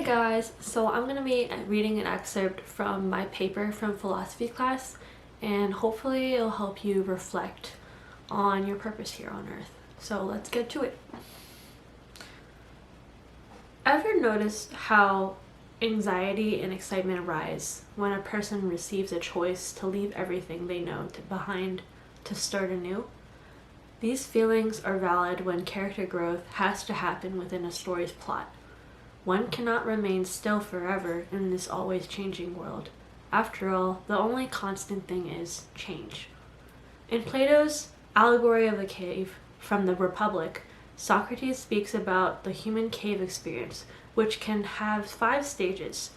Hey guys, so I'm going to be reading an excerpt from my paper from philosophy class, and hopefully it'll help you reflect on your purpose here on Earth. So let's get to it. Ever noticed how anxiety and excitement rise when a person receives a choice to leave everything they know behind to start anew? These feelings are valid when character growth has to happen within a story's plot. One cannot remain still forever in this always changing world. After all, the only constant thing is change. In Plato's Allegory of the Cave from the Republic, Socrates speaks about the human cave experience, which can have 5 stages.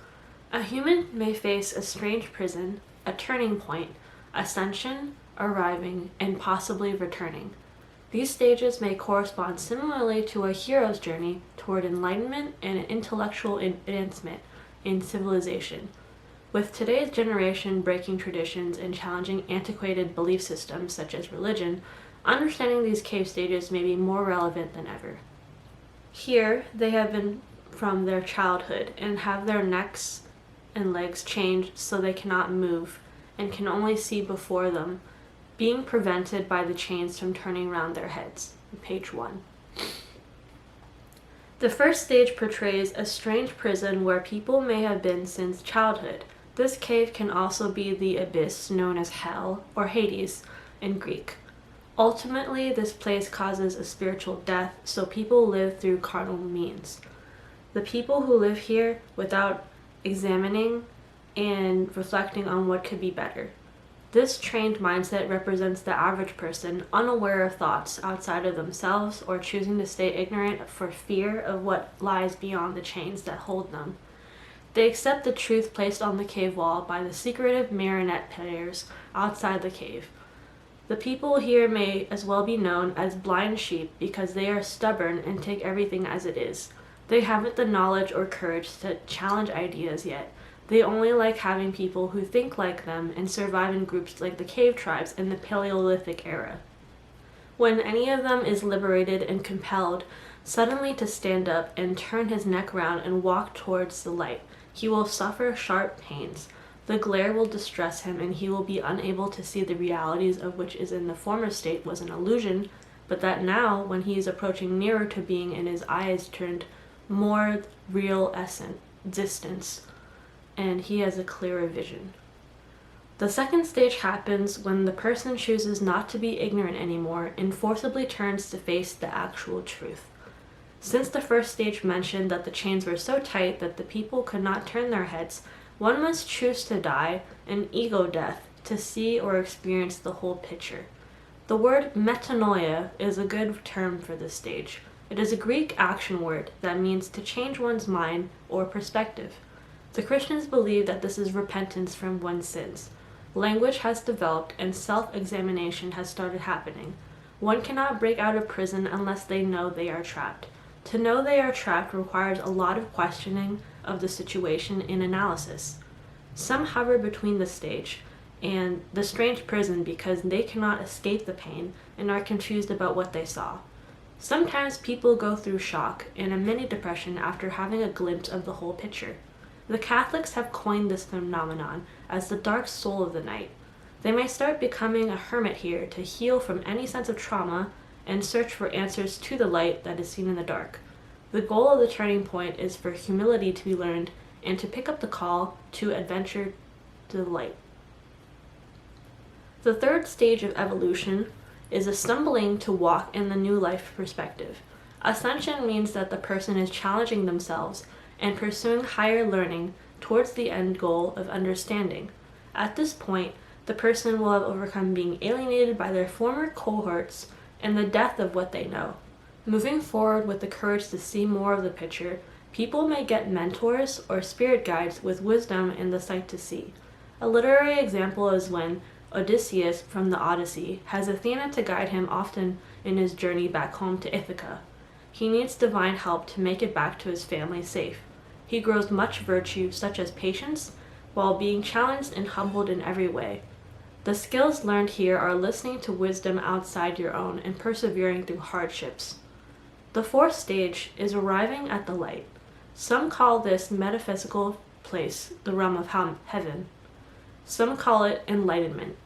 A human may face a strange prison, a turning point, ascension, arriving, and possibly returning. These stages may correspond similarly to a hero's journey toward enlightenment and intellectual advancement in civilization. With today's generation breaking traditions and challenging antiquated belief systems such as religion, understanding these cave stages may be more relevant than ever. Here, they have been from their childhood and have their necks and legs changed so they cannot move and can only see before them, being prevented by the chains from turning around their heads. Page 1. The first stage portrays a strange prison where people may have been since childhood. This cave can also be the abyss known as Hell or Hades in Greek. Ultimately, this place causes a spiritual death, so people live through carnal means. The people who live here without examining and reflecting on what could be better. This trained mindset represents the average person unaware of thoughts outside of themselves or choosing to stay ignorant for fear of what lies beyond the chains that hold them. They accept the truth placed on the cave wall by the secretive marionette players outside the cave. The people here may as well be known as blind sheep because they are stubborn and take everything as it is. They haven't the knowledge or courage to challenge ideas yet. They only like having people who think like them and survive in groups like the cave tribes in the Paleolithic era. When any of them is liberated and compelled suddenly to stand up and turn his neck round and walk towards the light, he will suffer sharp pains. The glare will distress him and he will be unable to see the realities of which is in the former state was an illusion, but that now, when he is approaching nearer to being and his eyes turned more real existence, and he has a clearer vision. The second stage happens when the person chooses not to be ignorant anymore and forcibly turns to face the actual truth. Since the first stage mentioned that the chains were so tight that the people could not turn their heads, one must choose to die an ego death to see or experience the whole picture. The word metanoia is a good term for this stage. It is a Greek action word that means to change one's mind or perspective. The Christians believe that this is repentance from one's sins. Language has developed and self-examination has started happening. One cannot break out of prison unless they know they are trapped. To know they are trapped requires a lot of questioning of the situation and analysis. Some hover between the stage and the strange prison because they cannot escape the pain and are confused about what they saw. Sometimes people go through shock and a mini depression after having a glimpse of the whole picture. The Catholics have coined this phenomenon as the dark soul of the night. They may start becoming a hermit here to heal from any sense of trauma and search for answers to the light that is seen in the dark. The goal of the turning point is for humility to be learned and to pick up the call to adventure to the light. The third stage of evolution is a stumbling to walk in the new life perspective. Ascension means that the person is challenging themselves and pursuing higher learning towards the end goal of understanding. At this point, the person will have overcome being alienated by their former cohorts and the death of what they know. Moving forward with the courage to see more of the picture, people may get mentors or spirit guides with wisdom and the sight to see. A literary example is when Odysseus from the Odyssey has Athena to guide him often in his journey back home to Ithaca. He needs divine help to make it back to his family safe. He grows much virtue, such as patience, while being challenged and humbled in every way. The skills learned here are listening to wisdom outside your own and persevering through hardships. The fourth stage is arriving at the light. Some call this metaphysical place the realm of heaven. Some call it enlightenment.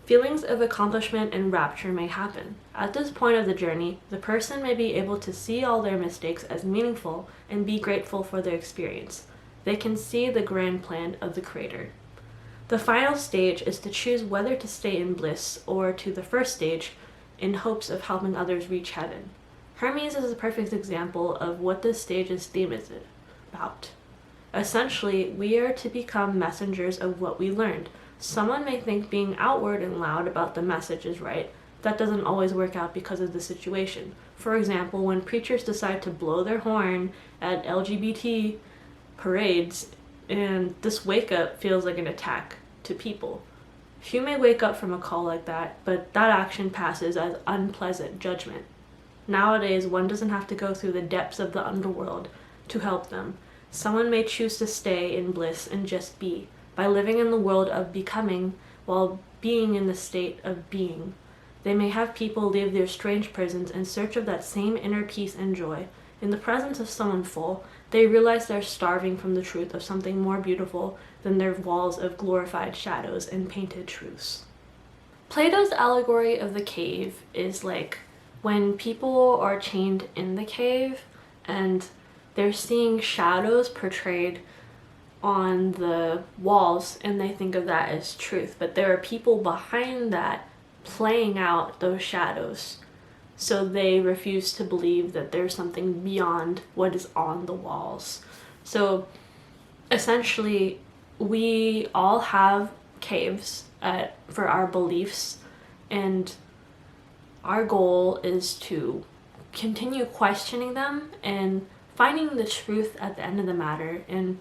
Feelings of accomplishment and rapture may happen. At this point of the journey, the person may be able to see all their mistakes as meaningful and be grateful for their experience. They can see the grand plan of the Creator. The final stage is to choose whether to stay in bliss or to the first stage in hopes of helping others reach heaven. Hermes is a perfect example of what this stage's theme is about. Essentially, we are to become messengers of what we learned. Someone may think being outward and loud about the message is right. That doesn't always work out because of the situation. For example, when preachers decide to blow their horn at LGBT parades, and this wake-up feels like an attack to people. You may wake up from a call like that, but that action passes as unpleasant judgment. Nowadays, one doesn't have to go through the depths of the underworld to help them. Someone may choose to stay in bliss and just be, by living in the world of becoming while being in the state of being. They may have people leave their strange prisons in search of that same inner peace and joy. In the presence of someone full, they realize they're starving from the truth of something more beautiful than their walls of glorified shadows and painted truths. Plato's allegory of the cave is like when people are chained in the cave and they're seeing shadows portrayed on the walls and they think of that as truth, but there are people behind that playing out those shadows. So they refuse to believe that there's something beyond what is on the walls. So essentially, we all have caves for our beliefs, and our goal is to continue questioning them and finding the truth at the end of the matter and,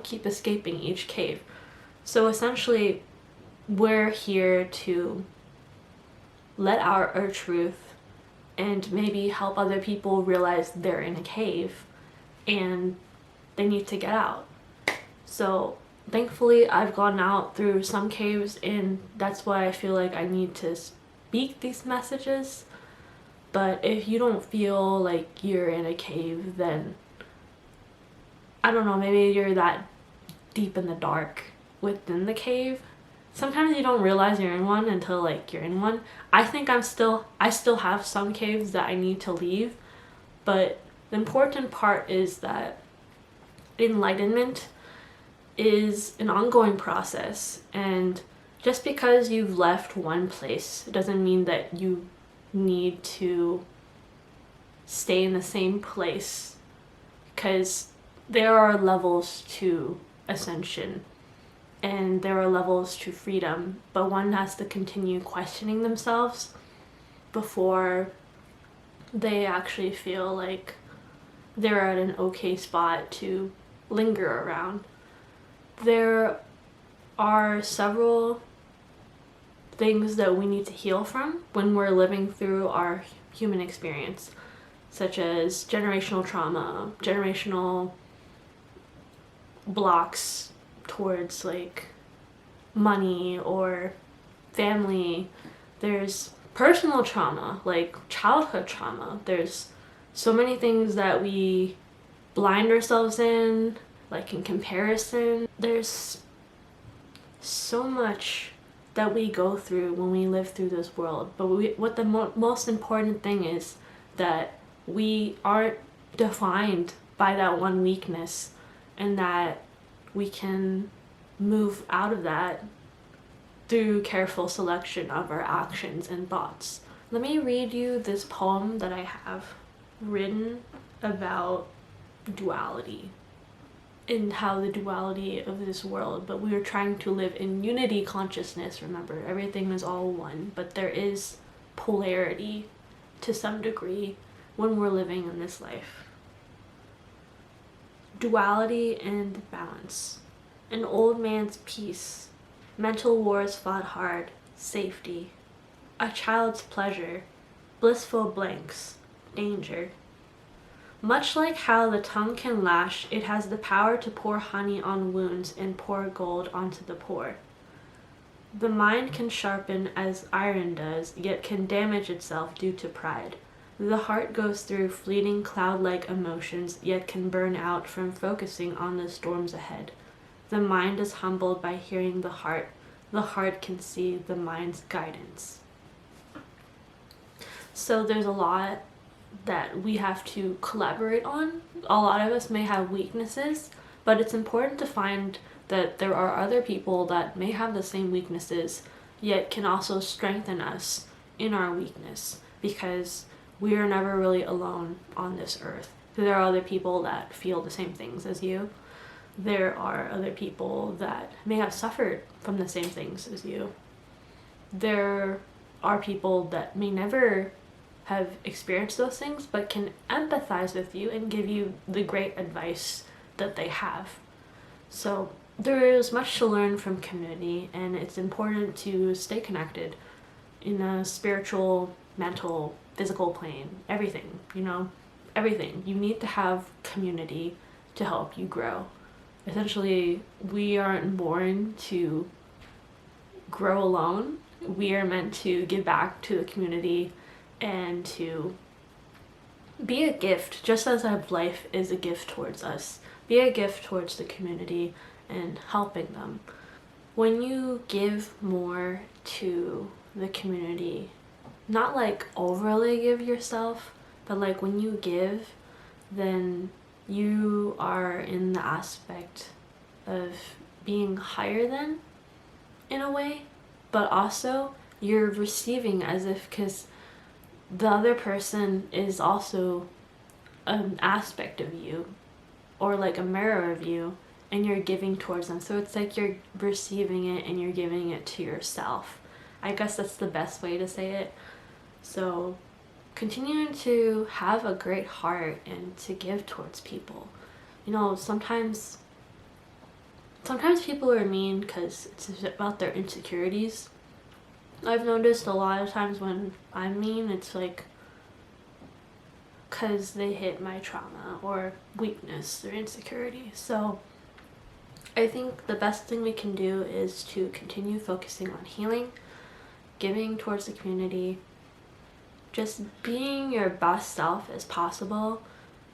keep escaping each cave. So essentially, we're here to let out our truth and maybe help other people realize they're in a cave and they need to get out. So thankfully I've gone out through some caves, and that's why I feel like I need to speak these messages. But if you don't feel like you're in a cave, then I don't know, maybe you're that deep in the dark within the cave. Sometimes you don't realize you're in one until you're in one. I think I still have some caves that I need to leave, but the important part is that enlightenment is an ongoing process, and just because you've left one place doesn't mean that you need to stay in the same place, because there are levels to ascension and there are levels to freedom, but one has to continue questioning themselves before they actually feel like they're at an okay spot to linger around. There are several things that we need to heal from when we're living through our human experience, such as generational trauma, generational blocks towards money or family. There's personal trauma, like childhood trauma. There's so many things that we blind ourselves in comparison. There's so much that we go through when we live through this world, but what the most important thing is that we aren't defined by that one weakness, and that we can move out of that through careful selection of our actions and thoughts. Let me read you this poem that I have written about duality and how the duality of this world, but we are trying to live in unity consciousness. Remember, everything is all one, but there is polarity to some degree when we're living in this life. Duality and balance. An old man's peace. Mental wars fought hard. Safety. A child's pleasure. Blissful blanks. Danger. Much like how the tongue can lash, it has the power to pour honey on wounds and pour gold onto the poor. The mind can sharpen as iron does, yet can damage itself due to pride. The heart goes through fleeting cloud-like emotions, yet can burn out from focusing on the storms ahead. The mind is humbled by hearing the heart. The heart can see the mind's guidance. So there's a lot that we have to collaborate on. A lot of us may have weaknesses, but it's important to find that there are other people that may have the same weaknesses, yet can also strengthen us in our weakness, because we are never really alone on this earth. There are other people that feel the same things as you. There are other people that may have suffered from the same things as you. There are people that may never have experienced those things, but can empathize with you and give you the great advice that they have. So there is much to learn from community, and it's important to stay connected in a spiritual, mental, physical plane. Everything, everything. You need to have community to help you grow. Essentially, we aren't born to grow alone. We are meant to give back to the community and to be a gift, just as our life is a gift towards us. Be a gift towards the community and helping them. When you give more to the community, not like overly give yourself, but like when you give, then you are in the aspect of being higher than, in a way, but also you're receiving as if, because the other person is also an aspect of you, or like a mirror of you, and you're giving towards them. So it's like you're receiving it and you're giving it to yourself. I guess that's the best way to say it. So continuing to have a great heart and to give towards people. Sometimes people are mean because it's about their insecurities. I've noticed a lot of times when I'm mean, it's like because they hit my trauma or weakness or insecurity. So I think the best thing we can do is to continue focusing on healing, giving towards the community, just being your best self as possible,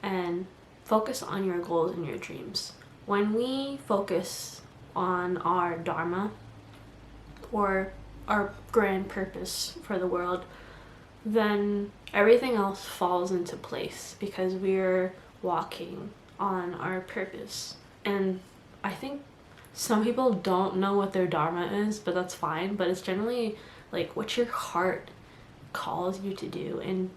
and focus on your goals and your dreams. When we focus on our dharma, or our grand purpose for the world, then everything else falls into place, because we're walking on our purpose. And I think some people don't know what their dharma is, but that's fine. But it's generally like what your heart calls you to do and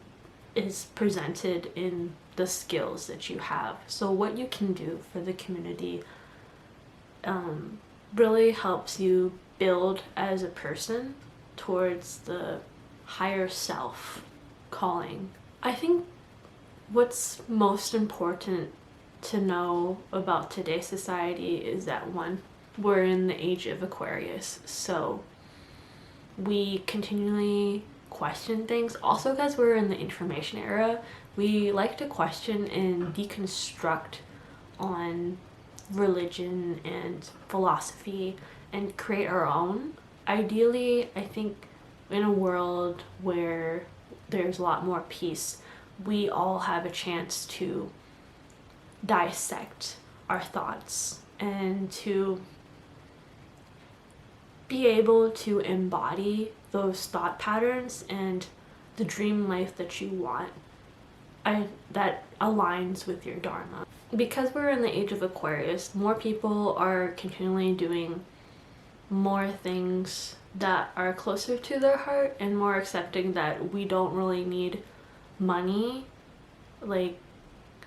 is presented in the skills that you have. So what you can do for the community really helps you build as a person towards the higher self calling. I think what's most important to know about today's society is that, one, we're in the age of Aquarius, so we continually question things. Also, because we're in the information era, we like to question and deconstruct on religion and philosophy and create our own. Ideally, I think in a world where there's a lot more peace, we all have a chance to dissect our thoughts and to be able to embody those thought patterns and the dream life that you want that aligns with your dharma. Because we're in the age of Aquarius, more people are continually doing more things that are closer to their heart and more accepting that we don't really need money, like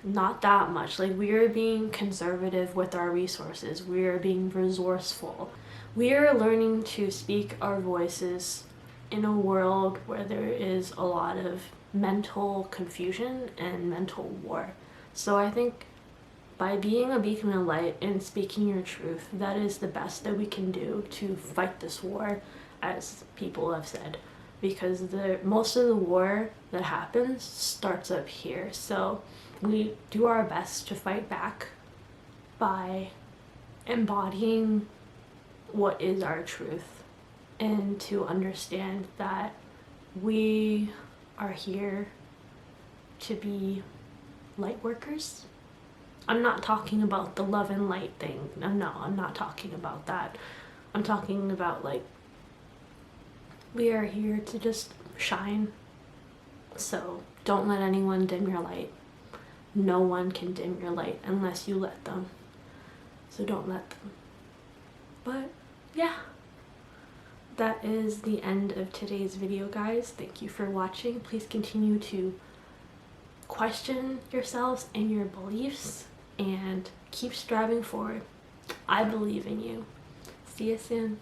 not that much. Like, we are being conservative with our resources. We are being resourceful. We are learning to speak our voices in a world where there is a lot of mental confusion and mental war. So I think by being a beacon of light and speaking your truth, that is the best that we can do to fight this war, as people have said. Because most of the war that happens starts up here. So we do our best to fight back by embodying what is our truth, and to understand that we are here to be light workers. I'm not talking about the love and light thing. No, I'm not talking about that. I'm talking about, like, we are here to just shine. So don't let anyone dim your light. No one can dim your light unless you let them. So don't let them. But yeah, that is the end of today's video, guys. Thank you for watching. Please continue to question yourselves and your beliefs and keep striving forward. I believe in you. See you soon.